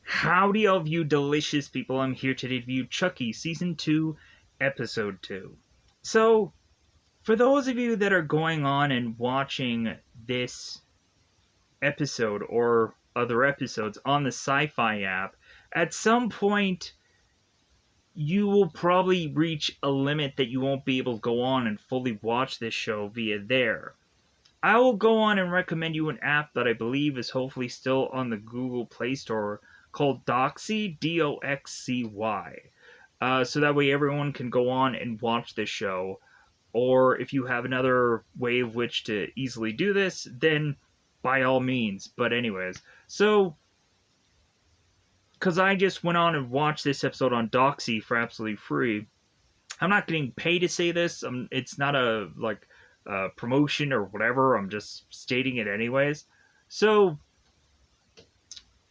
Howdy, all of you delicious people. I'm here today to review Chucky Season 2, Episode 2. So, for those of you that are going on and watching this episode or other episodes on the Sci Fi app, at some point you will probably reach a limit that you won't be able to go on and fully watch this show via there. I will go on and recommend you an app that I believe is hopefully still on the Google Play Store called Doxy, Doxcy. So that way everyone can go on and watch this show. Or if you have another way of which to easily do this, then by all means. But anyways, so because I just went on and watched this episode on Doxy for absolutely free. I'm not getting paid to say this. It's not a promotion or whatever. I'm just stating it anyways. So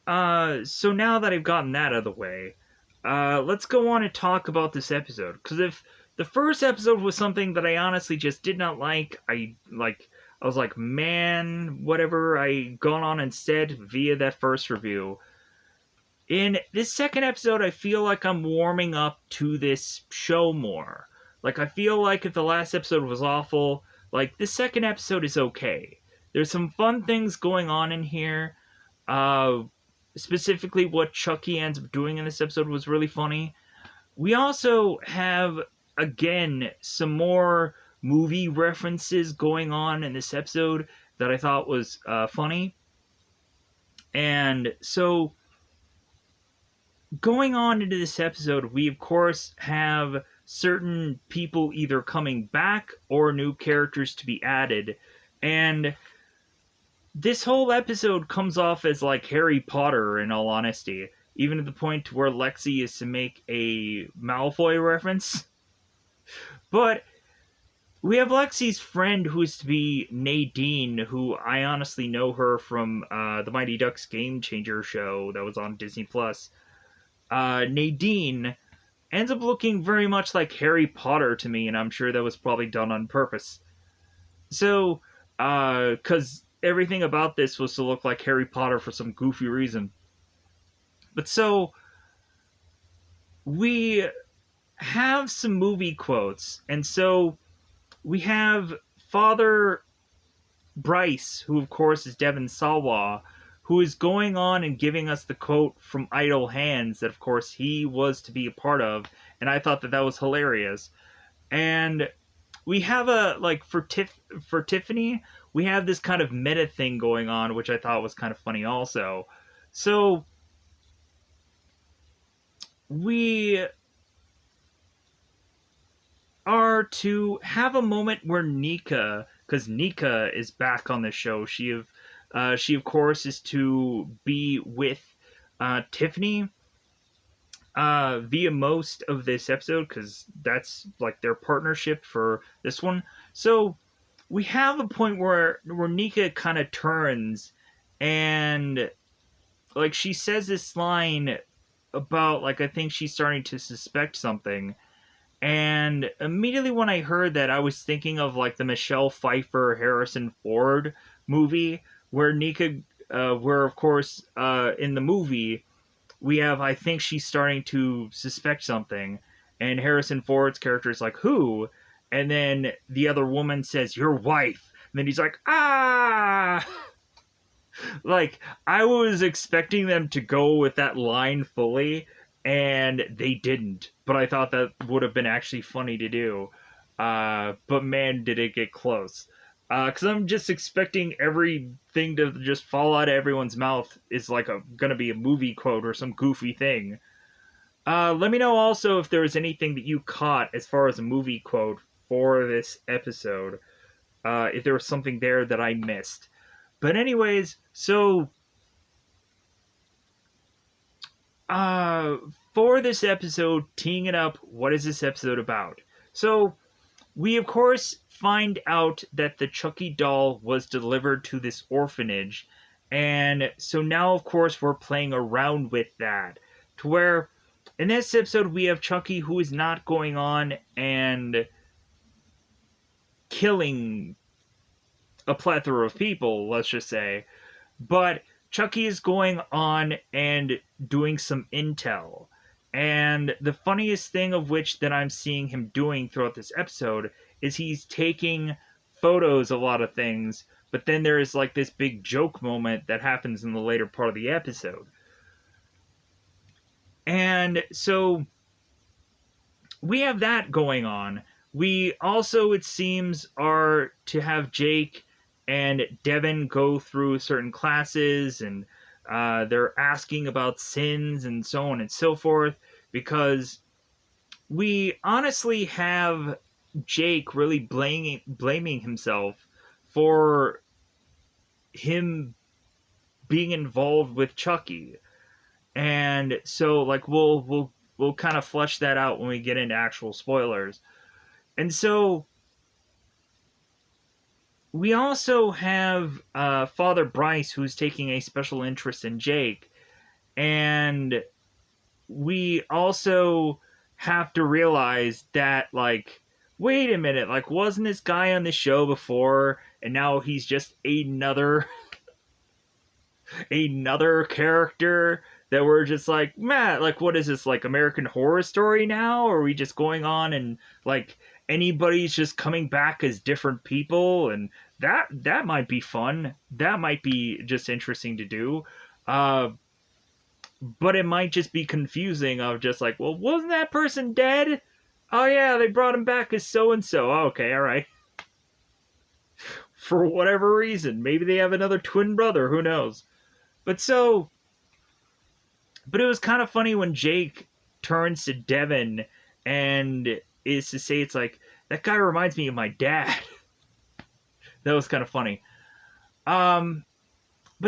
so now that I've gotten that out of the way, let's go on and talk about this episode. Because if the first episode was something that I honestly just did not like, I was like, man, whatever I gone on and said via that first review. In this second episode, I feel like I'm warming up to this show more. Like, I feel like if the last episode was awful, like, this second episode is okay. There's some fun things going on in here. Specifically, what Chucky ends up doing in this episode was really funny. We also have, again, some more movie references going on in this episode that I thought was funny. And so, going on into this episode, we of course have certain people either coming back or new characters to be added. And this whole episode comes off as like Harry Potter, in all honesty. Even to the point where Lexi is to make a Malfoy reference. But we have Lexi's friend who is to be Nadine, who I honestly know her from the Mighty Ducks Game Changer show that was on Disney+. Nadine ends up looking very much like Harry Potter to me, and I'm sure that was probably done on purpose. So, because everything about this was to look like Harry Potter for some goofy reason. But so, we have some movie quotes, and so we have Father Bryce, who of course is Devon Sawa, who is going on and giving us the quote from Idle Hands that of course he was to be a part of, and I thought that that was hilarious. And we have for Tiffany, we have this kind of meta thing going on, which I thought was kind of funny also. So we are to have a moment where Nika, because Nika is back on the show, she of course is to be with Tiffany via most of this episode, because that's like their partnership for this one. So we have a point where Nika kind of turns and like she says this line about like I think she's starting to suspect something. And immediately when I heard that, I was thinking of like the Michelle Pfeiffer Harrison Ford movie where Nika, where of course in the movie we have I think she's starting to suspect something, and Harrison Ford's character is like who, and then the other woman says your wife, and then he's like ah. Like I was expecting them to go with that line fully, and they didn't. But I thought that would have been actually funny to do. But man, did it get close. Because I'm just expecting everything to just fall out of everyone's mouth is like gonna be a movie quote or some goofy thing. Let me know also if there was anything that you caught as far as a movie quote for this episode. If there was something there that I missed. But anyways, so for this episode, teeing it up, what is this episode about? So, we of course find out that the Chucky doll was delivered to this orphanage, and so now of course we're playing around with that, to where in this episode we have Chucky who is not going on and killing a plethora of people, let's just say, but Chucky is going on and doing some intel. And the funniest thing of which that I'm seeing him doing throughout this episode is he's taking photos of a lot of things, but then there is like this big joke moment that happens in the later part of the episode. And so we have that going on. We also, it seems, are to have Jake and Devin go through certain classes, and they're asking about sins and so on and so forth, because we honestly have Jake really blaming himself for him being involved with Chucky. And so like we'll kind of flesh that out when we get into actual spoilers. And so we also have Father Bryce, who's taking a special interest in Jake, and we also have to realize that, like, wait a minute, like, wasn't this guy on the show before, and now he's just another character that we're just like, man, like, what is this, like, American Horror Story now? Or are we just going on and, like, anybody's just coming back as different people? And that might be fun. That might be just interesting to do. But it might just be confusing of just like, well, wasn't that person dead? Oh yeah, they brought him back as so-and-so. Oh, okay, alright. For whatever reason. Maybe they have another twin brother, who knows? But it was kind of funny when Jake turns to Devin and is to say, it's like, that guy reminds me of my dad. That was kind of funny. But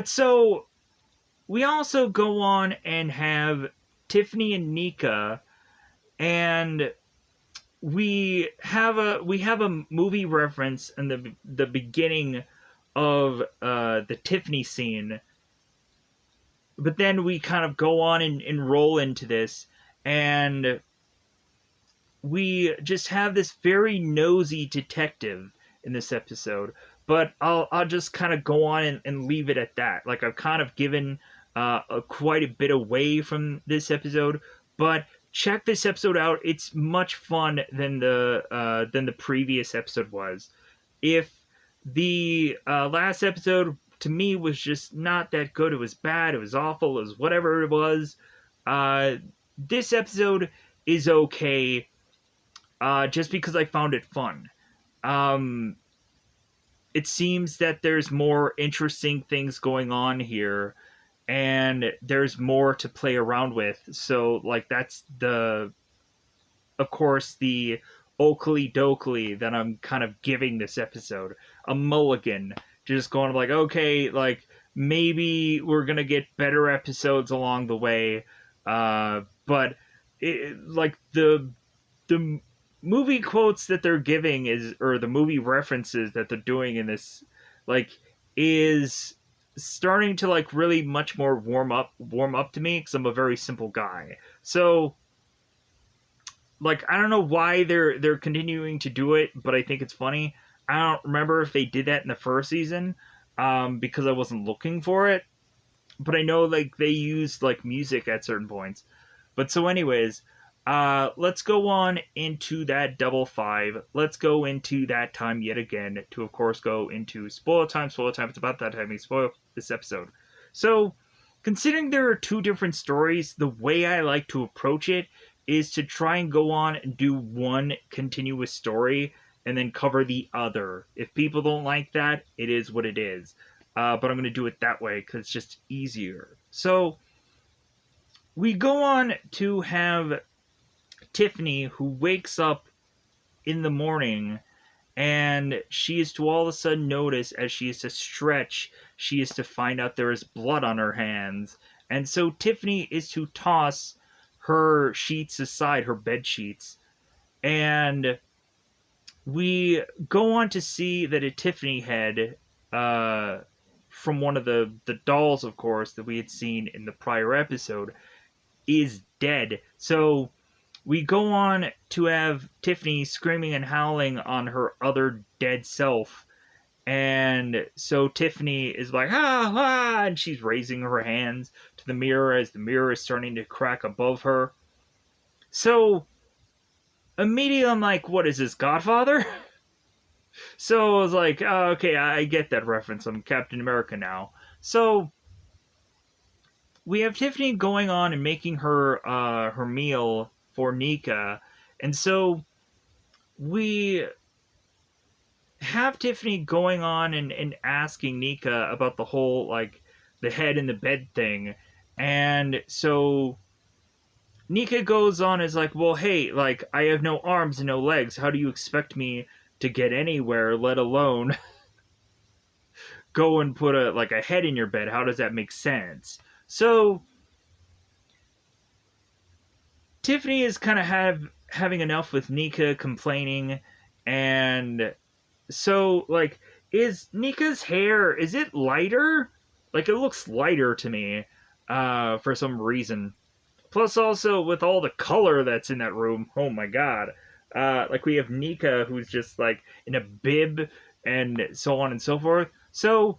so we also go on and have Tiffany and Nika, and we have a movie reference in the beginning of the Tiffany scene. But then we kind of go on and roll into this, and we just have this very nosy detective in this episode. But I'll just kind of go on and leave it at that. Like, I've kind of given quite a bit away from this episode, but check this episode out. It's much fun than the previous episode was. If the last episode to me was just not that good, it was bad, it was awful, it was whatever it was. This episode is okay, just because I found it fun. It seems that there's more interesting things going on here, and there's more to play around with. So, like, that's of course, the Oakley Dokley that I'm kind of giving this episode. A mulligan. Just going like, okay, like, maybe we're gonna get better episodes along the way. But, like, the movie quotes that they're giving or the movie references that they're doing in this, like, is starting to, like, really much more warm up to me, because I'm a very simple guy. So, like, I don't know why they're continuing to do it, but I think it's funny. I don't remember if they did that in the first season, because I wasn't looking for it. But I know, like, they used, like, music at certain points. But so anyways, let's go on into that double five. Let's go into that time yet again to, of course, go into spoiler time. Spoiler time. It's about that time we spoil this episode. So, considering there are two different stories, the way I like to approach it is to try and go on and do one continuous story and then cover the other. If people don't like that, it is what it is. But I'm going to do it that way because it's just easier. So, we go on to have Tiffany, who wakes up in the morning, and she is to all of a sudden notice, as she is to stretch, she is to find out there is blood on her hands. And so Tiffany is to toss her sheets aside, her bed sheets. And we go on to see that a Tiffany head, from one of the dolls, of course, that we had seen in the prior episode, is dead. So we go on to have Tiffany screaming and howling on her other dead self, And so Tiffany is like, ah, ah, and she's raising her hands to the mirror as the mirror is starting to crack above her. So immediately I'm like, what is this, Godfather? So I was like, oh, okay, I get that reference. I'm Captain America now. So we have Tiffany going on and making her meal for Nika, and so we have Tiffany going on and asking Nika about the whole like the head in the bed thing, and so Nika goes on is like, well, hey, like I have no arms and no legs. How do you expect me to get anywhere, let alone go and put a head in your bed? How does that make sense? So Tiffany is kind of having enough with Nika complaining, and so like, is Nika's hair, is it lighter? Like, it looks lighter to me, for some reason. Plus, also with all the color that's in that room, oh my god. Like we have Nika who's just like in a bib and so on and so forth. So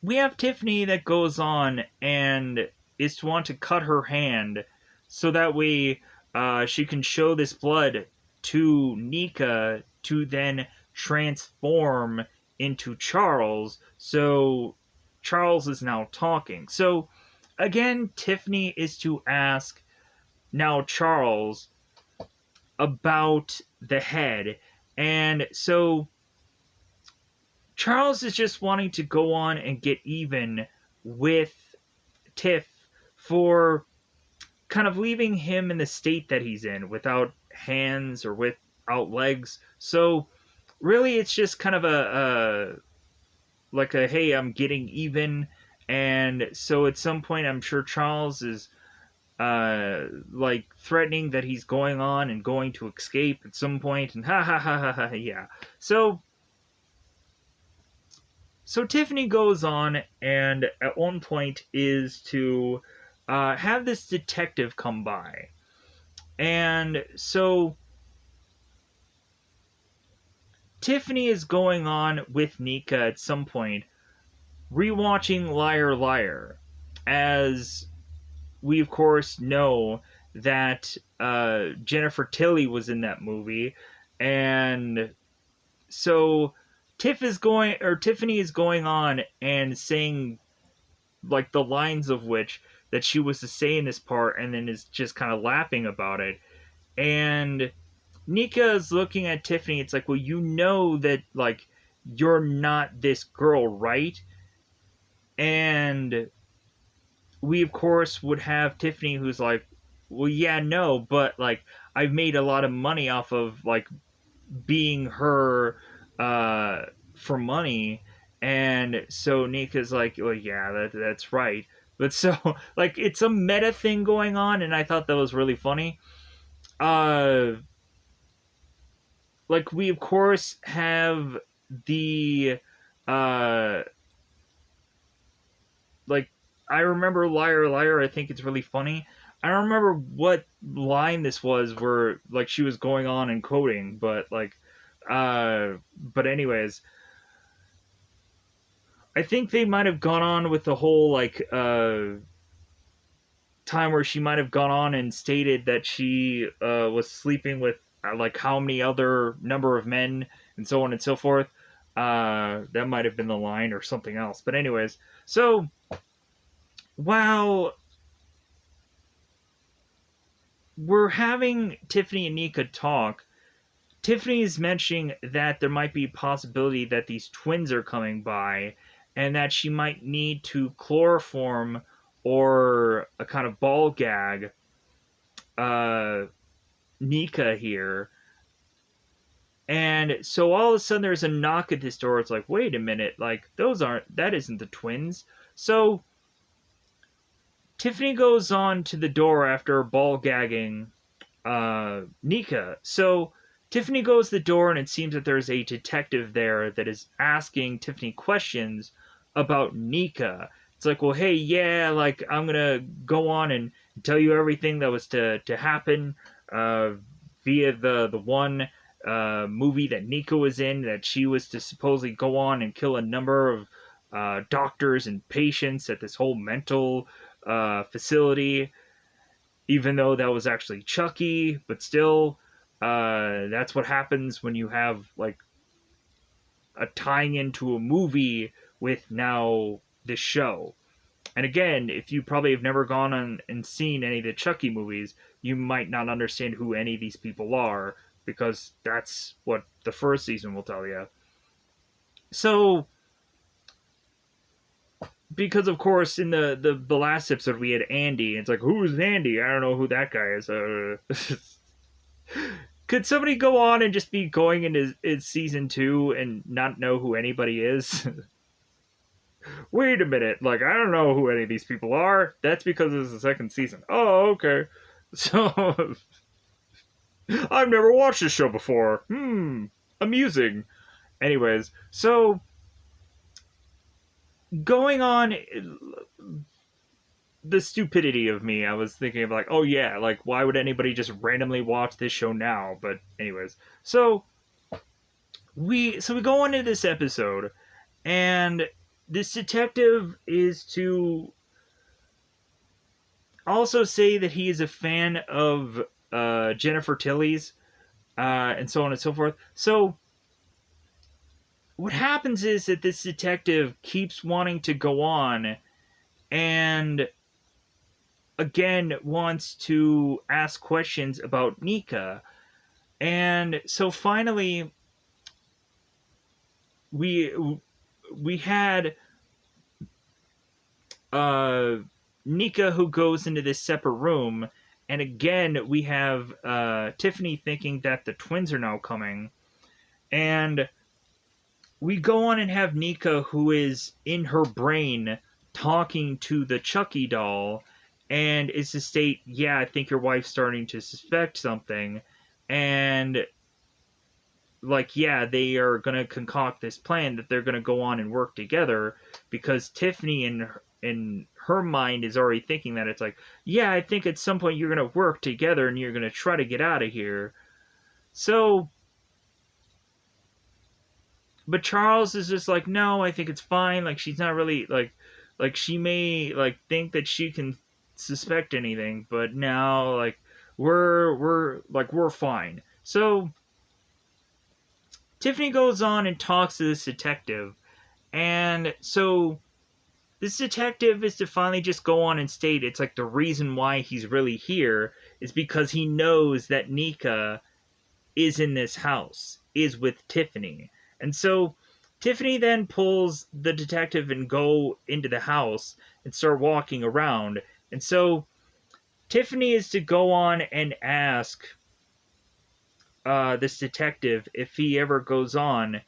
we have Tiffany that goes on and is to want to cut her hand so that way she can show this blood to Nika to then transform into Charles. So Charles is now talking. So again, Tiffany is to ask now Charles about the head. And so Charles is just wanting to go on and get even with Tiff for kind of leaving him in the state that he's in without hands or without legs. So really it's just kind of a like a hey, I'm getting even. And so at some point I'm sure Charles is like threatening that he's going on and going to escape at some point, and ha ha ha ha ha, yeah. So Tiffany goes on and at one point is to have this detective come by. And so Tiffany is going on with Nika at some point, rewatching Liar Liar, as we of course know that Jennifer Tilly was in that movie, and so Tiffany is going on and saying like the lines of which that she was to say in this part, and then is just kind of laughing about it. And Nika is looking at Tiffany. It's like, well, you know that like you're not this girl, right? And we of course would have Tiffany who's like, well, yeah, no, but like I've made a lot of money off of like being her for money. And so Nika's like, well, yeah, that's right. But so like it's a meta thing going on, and I thought that was really funny. uh like we of course have the uh like I remember Liar Liar, I think it's really funny. I don't remember what line this was where like she was going on and quoting, but like but anyways, I think they might have gone on with the whole like time where she might have gone on and stated that she was sleeping with like how many other number of men and so on and so forth. That might have been the line or something else. But anyways, so while we're having Tiffany and Nika talk, Tiffany is mentioning that there might be a possibility that these twins are coming by and that she might need to chloroform or a kind of ball gag Nika here. And so all of a sudden there's a knock at this door. It's like, wait a minute, like that isn't the twins. So Tiffany goes on to the door after ball gagging Nika. So Tiffany goes to the door, and it seems that there's a detective there that is asking Tiffany questions about Nika. It's like, well, hey, yeah, like I'm gonna go on and tell you everything that was to happen via the one movie that Nika was in, that she was to supposedly go on and kill a number of doctors and patients at this whole mental facility, even though that was actually Chucky. But still, that's what happens when you have like a tying into a movie with now this show. And again, if you probably have never gone on and seen any of the Chucky movies, you might not understand who any of these people are, because that's what the first season will tell you. So, because of course in the last episode we had Andy, it's like, who's Andy? I don't know who that guy is. Could somebody go on and just be going into season 2 and not know who anybody is? Wait a minute, like, I don't know who any of these people are. That's because it's the second season. Oh, okay. So, I've never watched this show before. Amusing. Anyways, so, going on, the stupidity of me, I was thinking of like, oh yeah, like, why would anybody just randomly watch this show now? But anyways, so we go into this episode, and this detective is to also say that he is a fan of Jennifer Tilly's, and so on and so forth. So what happens is that this detective keeps wanting to go on and again wants to ask questions about Nika. And so finally we had Nika, who goes into this separate room, and again we have Tiffany thinking that the twins are now coming, and we go on and have Nika, who is in her brain talking to the Chucky doll, and is to state, yeah, I think your wife's starting to suspect something, and like, yeah, they are going to concoct this plan that they're going to go on and work together, because Tiffany in her mind is already thinking that it's like, yeah, I think at some point you're going to work together and you're going to try to get out of here. So, but Charles is just like, no, I think it's fine. Like, she's not really like she may like think that she can suspect anything, but now like we're fine. So Tiffany goes on and talks to this detective, and so this detective is to finally just go on and state it's like the reason why he's really here is because he knows that Nika is in this house, is with Tiffany. And so Tiffany then pulls the detective and go into the house and start walking around. And so Tiffany is to go on and ask this detective if he ever goes on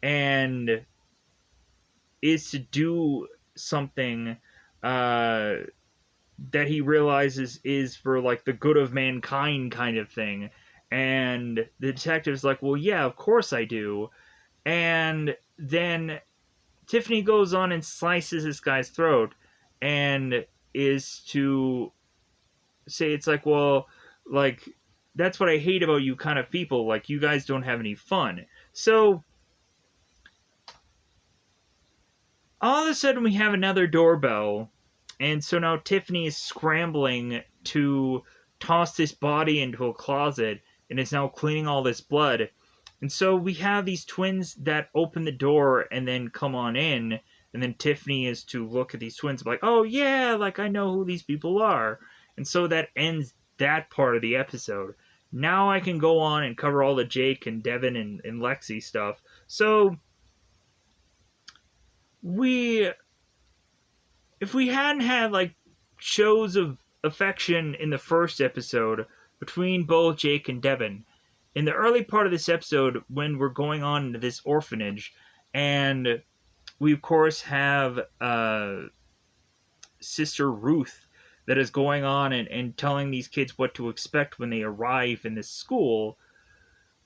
and is to do something that he realizes is for like the good of mankind kind of thing. And the detective's like, well, yeah, of course I do. And then Tiffany goes on and slices this guy's throat and is to say, it's like, well, like, that's what I hate about you kind of people. Like, you guys don't have any fun. So all of a sudden we have another doorbell, and so now Tiffany is scrambling to toss this body into a closet and is now cleaning all this blood. And so we have these twins that open the door and then come on in, and then Tiffany is to look at these twins like, oh yeah, like I know who these people are. And so that ends that part of the episode. Now I can go on and cover all the Jake and Devin and Lexi stuff. So if we hadn't had like shows of affection in the first episode between both Jake and Devin, in the early part of this episode when we're going on into this orphanage, and we of course have Sister Ruth that is going on and telling these kids what to expect when they arrive in this school,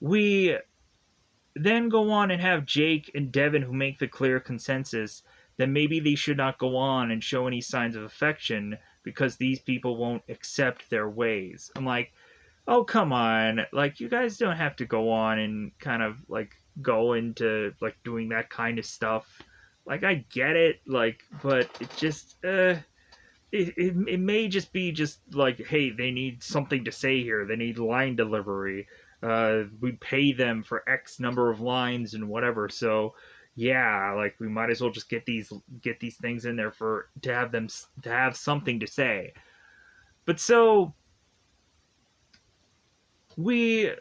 we then go on and have Jake and Devin who make the clear consensus that maybe they should not go on and show any signs of affection because these people won't accept their ways. I'm like, oh, come on, like, you guys don't have to go on and kind of like go into like doing that kind of stuff. Like, I get it, like, but it just it may just be just like, hey, they need something to say here, they need line delivery, we pay them for X number of lines and whatever, so yeah, like, we might as well just get these things in there for to have them to have something to say. But so we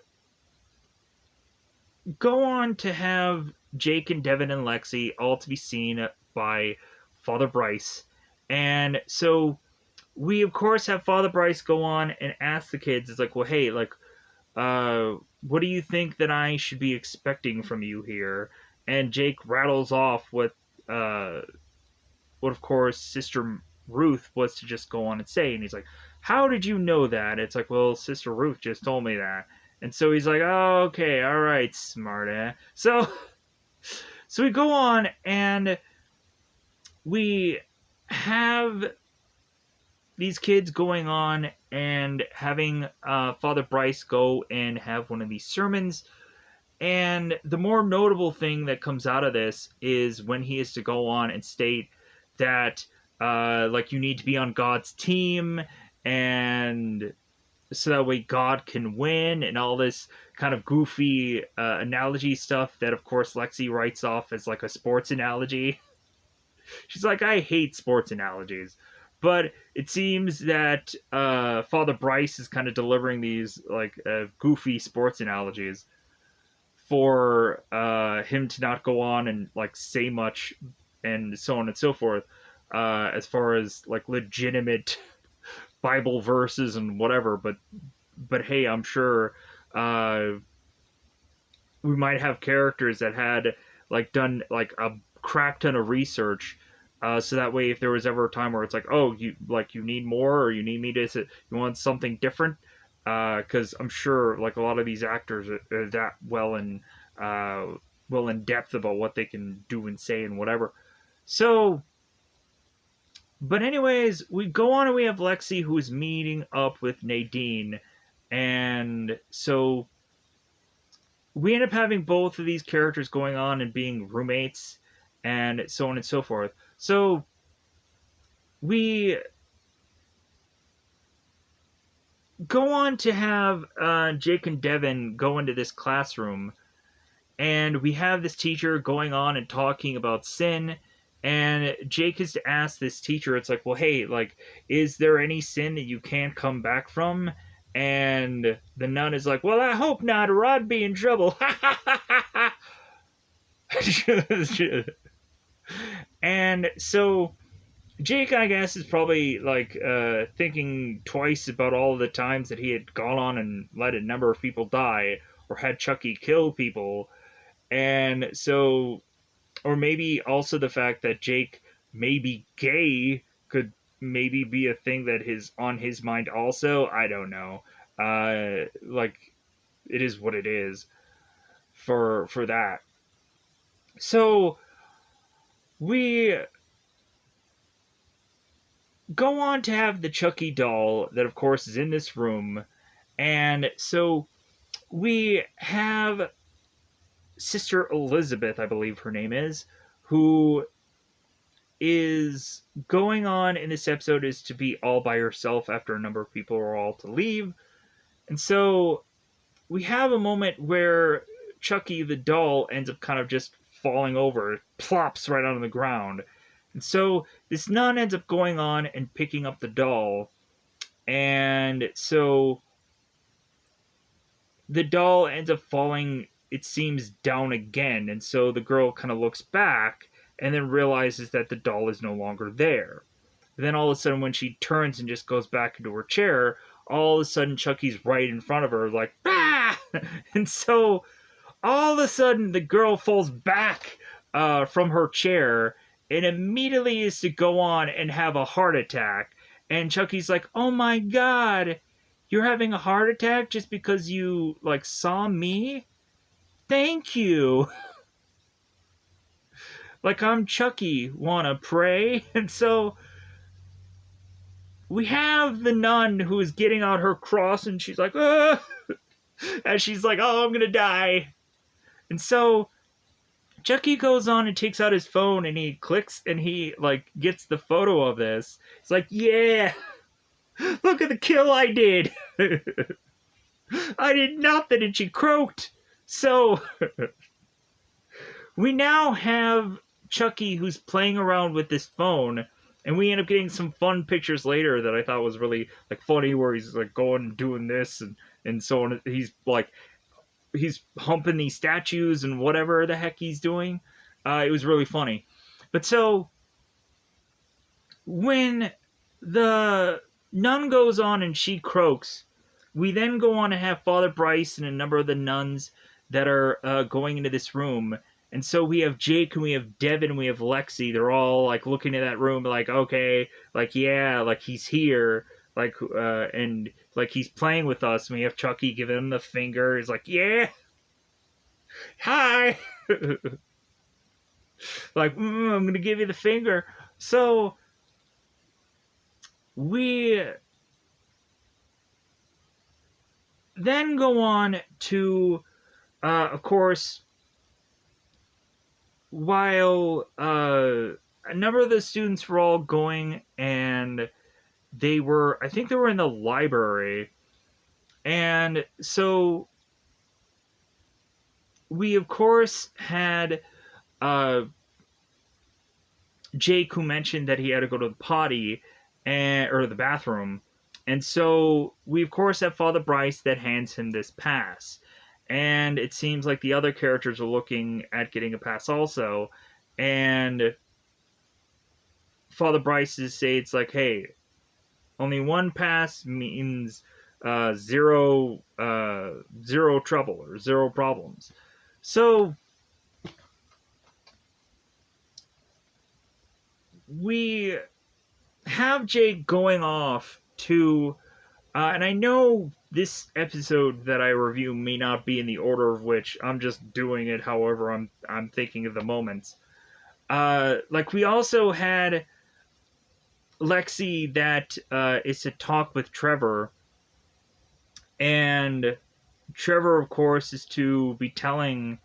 go on to have Jake and Devin and Lexi all to be seen by Father Bryce. And so we of course have Father Bryce go on and ask the kids, it's like, well, hey, like, what do you think that I should be expecting from you here? And Jake rattles off uh what of course Sister Ruth was to just go on and say, and he's like, how did you know that? It's like, well, Sister Ruth just told me that. And so he's like, oh, okay, all right, smartass. So we go on and we have these kids going on and having Father Bryce go and have one of these sermons. And the more notable thing that comes out of this is when he is to go on and state that, like, you need to be on God's team, and so that way God can win, and all this kind of goofy analogy stuff that, of course, Lexi writes off as like a sports analogy. She's like, I hate sports analogies. But it seems that Father Bryce is kind of delivering these like goofy sports analogies for him to not go on and like say much and so on and so forth, as far as like legitimate Bible verses and whatever. But hey, I'm sure uh, we might have characters that had like done like a crap ton of research, so that way if there was ever a time where it's like, oh, you need more, or you need me to, you want something different, because I'm sure like a lot of these actors are that uh, well in depth about what they can do and say and whatever. So, but anyways, we go on and we have Lexi who is meeting up with Nadine, and so we end up having both of these characters going on and being roommates and so on and so forth. So we go on to have Jake and Devin go into this classroom, and we have this teacher going on and talking about sin. And Jake is to ask this teacher, it's like, well, hey, like, is there any sin that you can't come back from? And the nun is like, well, I hope not, or I'd be in trouble. And so Jake, I guess, is probably like thinking twice about all the times that he had gone on and let a number of people die, or had Chucky kill people. And so, or maybe also the fact that Jake may be gay could maybe be a thing that is on his mind also. I don't know. Like, it is what it is for that. So we go on to have the Chucky doll that, of course, is in this room. And so we have Sister Elizabeth, I believe her name is, who is going on in this episode is to be all by herself after a number of people are all to leave. And so we have a moment where Chucky the doll ends up kind of just falling over, plops right on the ground. And so this nun ends up going on and picking up the doll. And so the doll ends up falling, it seems, down again. And so the girl kind of looks back and then realizes that the doll is no longer there. And then all of a sudden, when she turns and just goes back into her chair, all of a sudden Chucky's right in front of her, like, ah! And so all of a sudden the girl falls back from her chair and immediately is to go on and have a heart attack. And Chucky's like, oh my god, you're having a heart attack just because you, like, saw me? Thank you. Like, I'm Chucky, wanna pray? And so we have the nun who is getting out her cross, and she's like, "Ugh," and she's like, "Oh, I'm gonna die." And so Chucky goes on and takes out his phone and he clicks and he like gets the photo of this. It's like, yeah, look at the kill I did. I did nothing and she croaked. So we now have Chucky who's playing around with this phone, and we end up getting some fun pictures later that I thought was really like funny, where he's like going and doing this and so on. He's humping these statues and whatever the heck he's doing. It was really funny. But so when the nun goes on and she croaks, we then go on to have Father Bryce and a number of the nuns that are going into this room. And so we have Jake and we have Devin and we have Lexi. They're all like looking at that room like, okay, like, yeah, like he's here. Like, and like he's playing with us. And we have Chucky giving him the finger. He's like, yeah, hi. Like, I'm going to give you the finger. So we then go on to, of course, while a number of the students were all going and I think they were in the library. And so we, of course, had Jake, who mentioned that he had to go to the potty or the bathroom. And so we, of course, have Father Bryce that hands him this pass. And it seems like the other characters are looking at getting a pass also. And Father Bryce states, like, hey, only one pass means zero trouble or zero problems. So we have Jake going off to, and I know this episode that I review may not be in the order of which I'm just doing it. However, I'm thinking of the moments. Like we also had Lexi that is to talk with Trevor, and Trevor, of course, is to be telling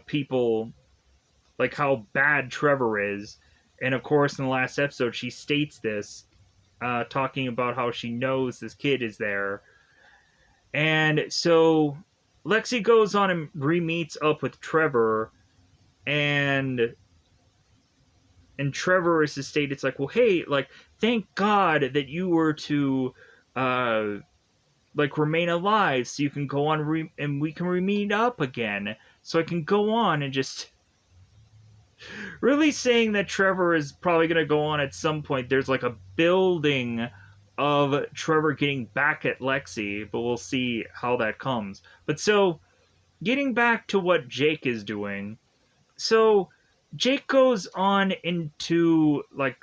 people like how bad Trevor is. And of course, in the last episode, she states this, talking about how she knows this kid is there. And so Lexi goes on and re-meets up with Trevor, and Trevor is to state, it's like, well, hey, like, thank God that you were to like remain alive so you can go on and we can re-meet up again, so I can go on and just really saying that Trevor is probably going to go on at some point. There's like a building of Trevor getting back at Lexi, but we'll see how that comes. But so, getting back to what Jake is doing, so Jake goes on into like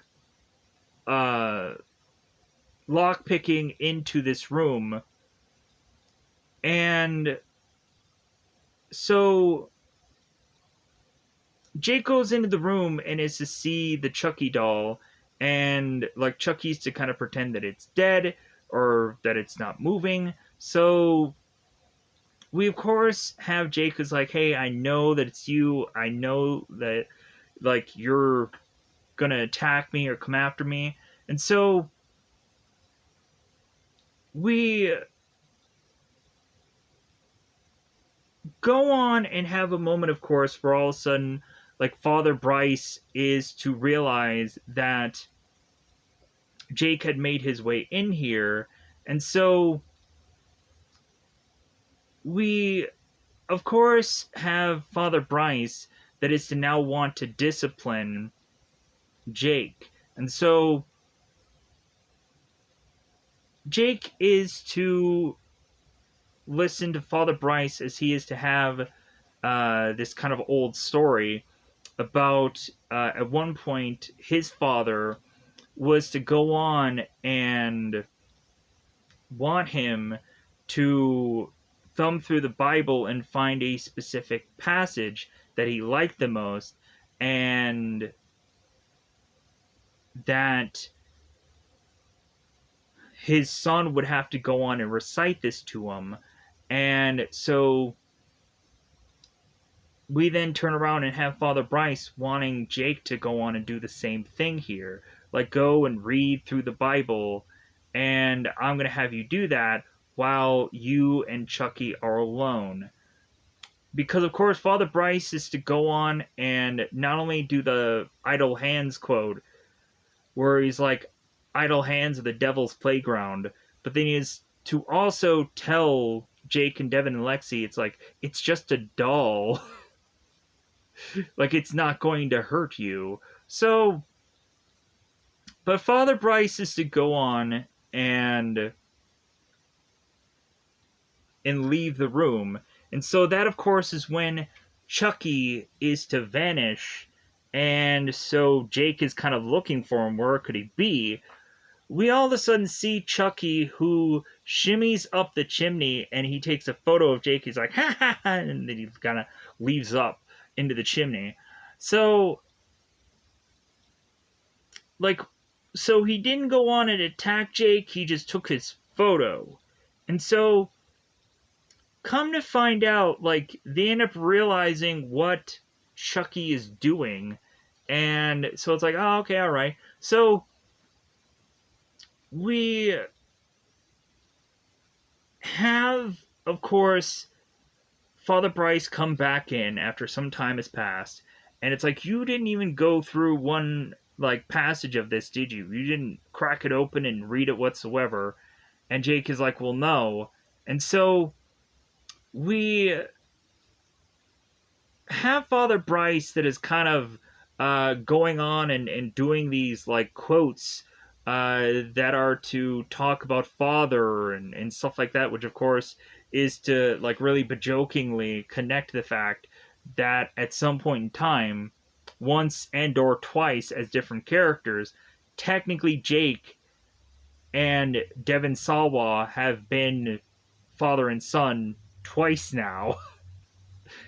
lockpicking into this room, and so Jake goes into the room and is to see the Chucky doll, and like Chucky's to kind of pretend that it's dead or that it's not moving. So we of course have Jake who's like, hey, I know that it's you. I know that like you're gonna attack me or come after me. And so we go on and have a moment, of course, where all of a sudden, like, Father Bryce is to realize that Jake had made his way in here. And so we, of course, have Father Bryce that is to now want to discipline Jake. And so Jake is to listen to Father Bryce as he is to have this kind of old story about at one point his father was to go on and want him to thumb through the Bible and find a specific passage that he liked the most, and that his son would have to go on and recite this to him. And so we then turn around and have Father Bryce wanting Jake to go on and do the same thing here. Like, go and read through the Bible, and I'm going to have you do that while you and Chucky are alone. Because, of course, Father Bryce is to go on and not only do the idle hands quote, where he's like, idle hands are the devil's playground, but then he is to also tell Jake and Devin and Lexi, it's like, it's just a doll. Like, it's not going to hurt you. So, but Father Bryce is to go on and leave the room. And so that, of course, is when Chucky is to vanish. And so Jake is kind of looking for him. Where could he be? We all of a sudden see Chucky, who shimmies up the chimney, and he takes a photo of Jake. He's like, ha ha ha, and then he kind of leaves up into the chimney. So, like, so he didn't go on and attack Jake, he just took his photo. And so, come to find out, like, they end up realizing what Chucky is doing. And so it's like, oh, okay, alright. So, we have, of course, Father Bryce come back in after some time has passed, and it's like, you didn't even go through one, like, passage of this, did you? You didn't crack it open and read it whatsoever. And Jake is like, well, no. And so we have Father Bryce that is kind of going on and doing these, like, quotes that are to talk about Father and stuff like that, which, of course, is to, like, really bejokingly connect the fact that at some point in time, once and or twice as different characters, technically Jake and Devin Sawa have been father and son twice now.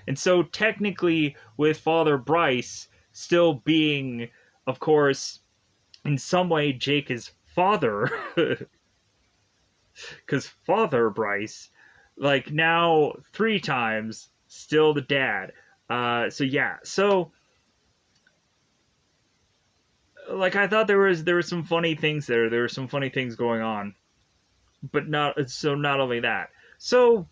And so technically with Father Bryce still being, of course, in some way Jake is father, because Father Bryce, like, now 3 times still the dad. So yeah, so like, I thought there was some funny things there. There were some funny things going on, but not only that. So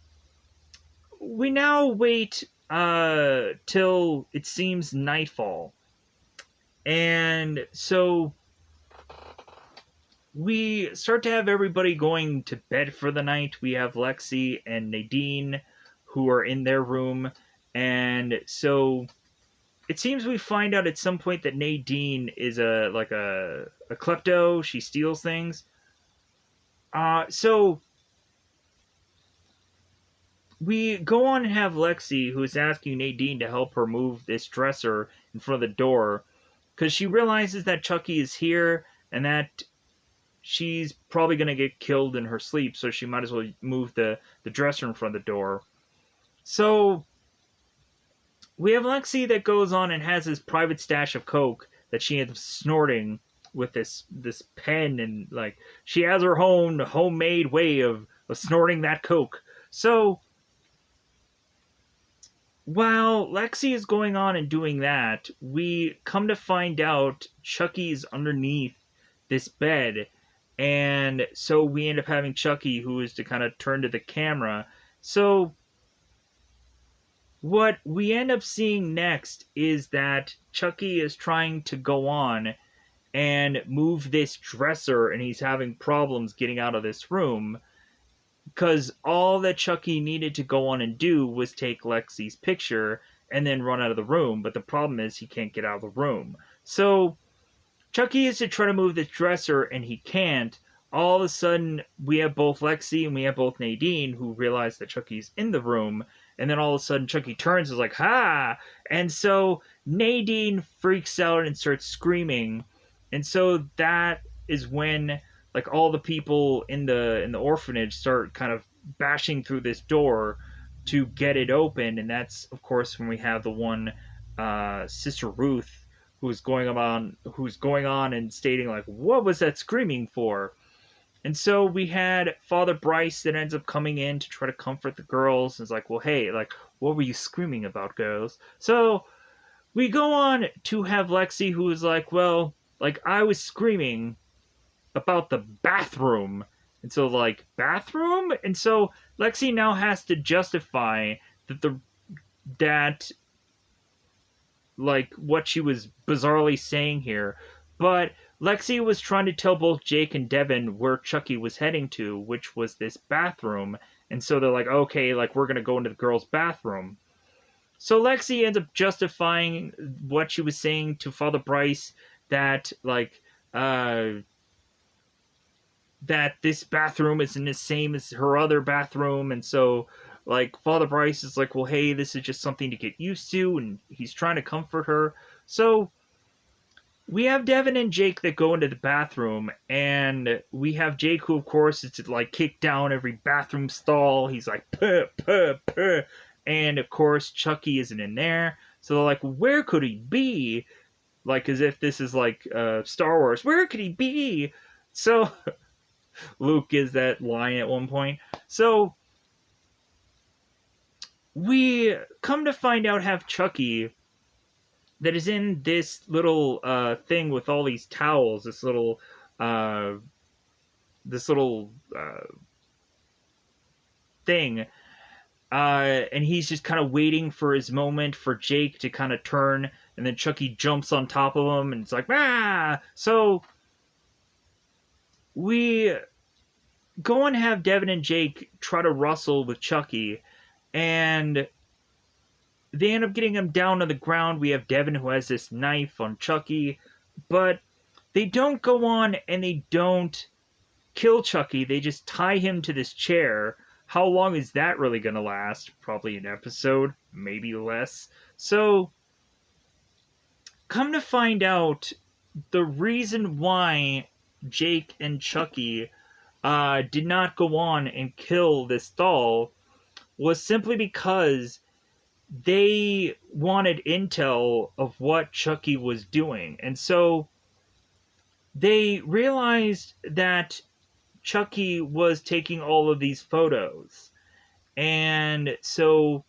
we now wait till it seems nightfall, and so we start to have everybody going to bed for the night. We have Lexi and Nadine, who are in their room, and so it seems we find out at some point that Nadine is a klepto. She steals things. So we go on and have Lexi, who is asking Nadine to help her move this dresser in front of the door, because she realizes that Chucky is here and that she's probably going to get killed in her sleep, so she might as well move the dresser in front of the door. So we have Lexi that goes on and has this private stash of coke that she ends up snorting with this pen, and, like, she has her own homemade way of snorting that coke. So while Lexi is going on and doing that, we come to find out Chucky's underneath this bed, and so we end up having Chucky, who is to kind of turn to the camera. So what we end up seeing next is that Chucky is trying to go on and move this dresser, and he's having problems getting out of this room, because all that Chucky needed to go on and do was take Lexi's picture and then run out of the room, but the problem is he can't get out of the room. So Chucky is to try to move this dresser, and he can't. All of a sudden, we have both Lexi and we have both Nadine, who realize that Chucky's in the room, and then all of a sudden Chucky turns and is like, ha! And so Nadine freaks out and starts screaming, and so that is when, like, all the people in the orphanage start kind of bashing through this door to get it open, and that's, of course, when we have the one Sister Ruth who's going on and stating, like, what was that screaming for? And so we had Father Bryce that ends up coming in to try to comfort the girls. And it's like, well, hey, like, what were you screaming about, girls? So we go on to have Lexi, who is like, well, like, I was screaming about the bathroom. And so, like, bathroom? And so Lexi now has to justify that like what she was bizarrely saying here. But Lexi was trying to tell both Jake and Devin where Chucky was heading to, which was this bathroom. And so they're like, okay, like we're gonna go into the girls' bathroom. So Lexi ends up justifying what she was saying to Father Bryce that uh that this bathroom isn't the same as her other bathroom, and so like Father Bryce is like, well, hey, this is just something to get used to, and he's trying to comfort her. So we have Devin and Jake that go into the bathroom, and we have Jake, who of course is to like kick down every bathroom stall. He's like puh puh puh, and of course Chucky isn't in there. So they're like, where could he be? Like as if this is like Star Wars. Where could he be? So Luke gives that line at one point. So we come to find out have Chucky that is in this little thing with all these towels. Uh, this little thing, and he's just kind of waiting for his moment for Jake to kind of turn, and then Chucky jumps on top of him, and it's like ah. So we go and have Devin and Jake try to wrestle with Chucky, and they end up getting him down to the ground. We have Devin who has this knife on Chucky, but they don't go on and they don't kill Chucky. They just tie him to this chair. How long is that really going to last? Probably an episode, maybe less. So, come to find out, the reason why Jake and Chucky did not go on and kill this doll was simply because they wanted intel of what Chucky was doing. And so they realized that Chucky was taking all of these photos. And so,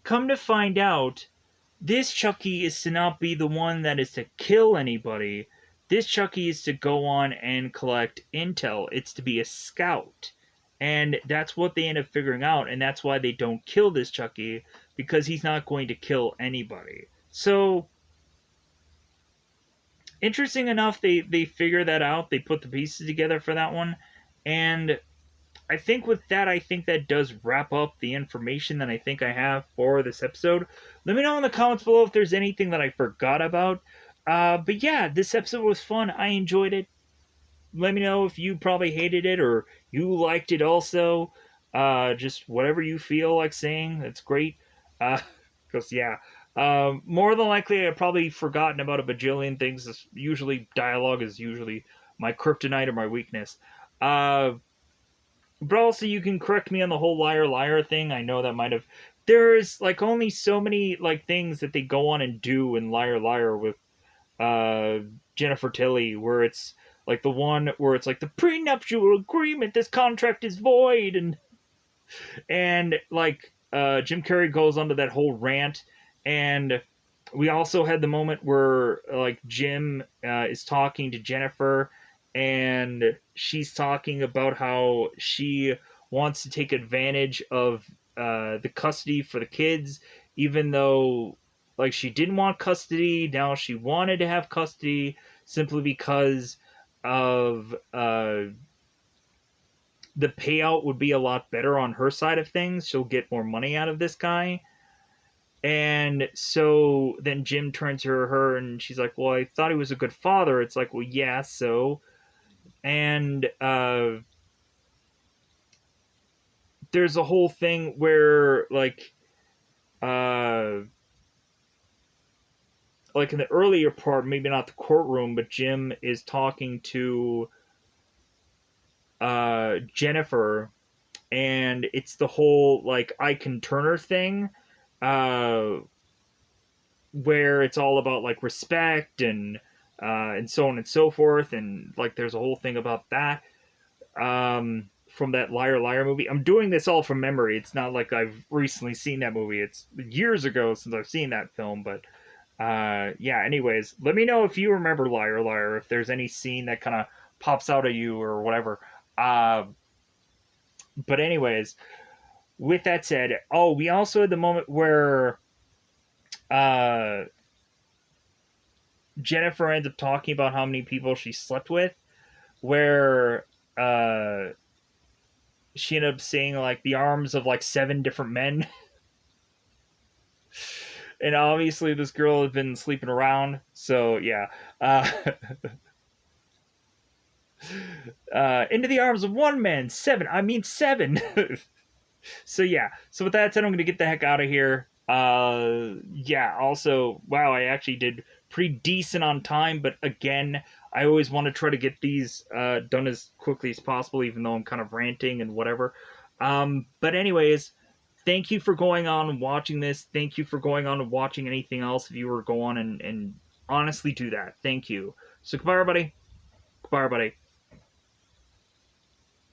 come to find out, this Chucky is to not be the one that is to kill anybody. This Chucky is to go on and collect intel. It's to be a scout. And that's what they end up figuring out, and that's why they don't kill this Chucky, because he's not going to kill anybody. So, interesting enough, they figure that out. They put the pieces together for that one. And I think with that, I think that does wrap up the information that I think I have for this episode. Let me know in the comments below if there's anything that I forgot about. But yeah, this episode was fun. I enjoyed it. Let me know if you probably hated it or you liked it also. Just whatever you feel like saying. That's great. Because, yeah. More than likely, I've probably forgotten about a bajillion things. Usually, dialogue is usually my kryptonite or my weakness. But also, you can correct me on the whole liar thing. I know that might have. There's like only so many like things that they go on and do in Liar with uh, Jennifer Tilly, where it's like the one where it's like the prenuptial agreement, this contract is void, and like Jim Carrey goes onto that whole rant, and we also had the moment where like Jim is talking to Jennifer, and she's talking about how she wants to take advantage of the custody for the kids, even though like she didn't want custody. Now she wanted to have custody simply because of the payout would be a lot better on her side of things. She'll get more money out of this guy. And so then Jim turns to her and she's like, well, I thought he was a good father. It's like, well, yeah, so. And there's a whole thing where, like in the earlier part, maybe not the courtroom, but Jim is talking to Jennifer, and it's the whole, like, Ike Turner thing, uh, where it's all about, like, respect and so on and so forth, and, like, there's a whole thing about that. from that Liar Liar movie. I'm doing this all from memory. It's not like I've recently seen that movie. It's years ago since I've seen that film, but yeah, anyways, let me know if you remember Liar Liar, if there's any scene that kind of pops out at you or whatever. Uh, but anyways, with that said, oh, we also had the moment where uh, Jennifer ends up talking about how many people she slept with, where uh, she ended up saying like the arms of like 7 different men. And obviously this girl has been sleeping around, so yeah. Uh, into the arms of one man, seven. I mean seven. So yeah. So with that said, I'm gonna get the heck out of here. Yeah. Also, wow, I actually did pretty decent on time, but again, I always want to try to get these done as quickly as possible, even though I'm kind of ranting and whatever. But anyways, thank you for going on and watching this. Thank you for going on and watching anything else if you were to go on and honestly do that. Thank you. So goodbye, everybody. Goodbye, everybody.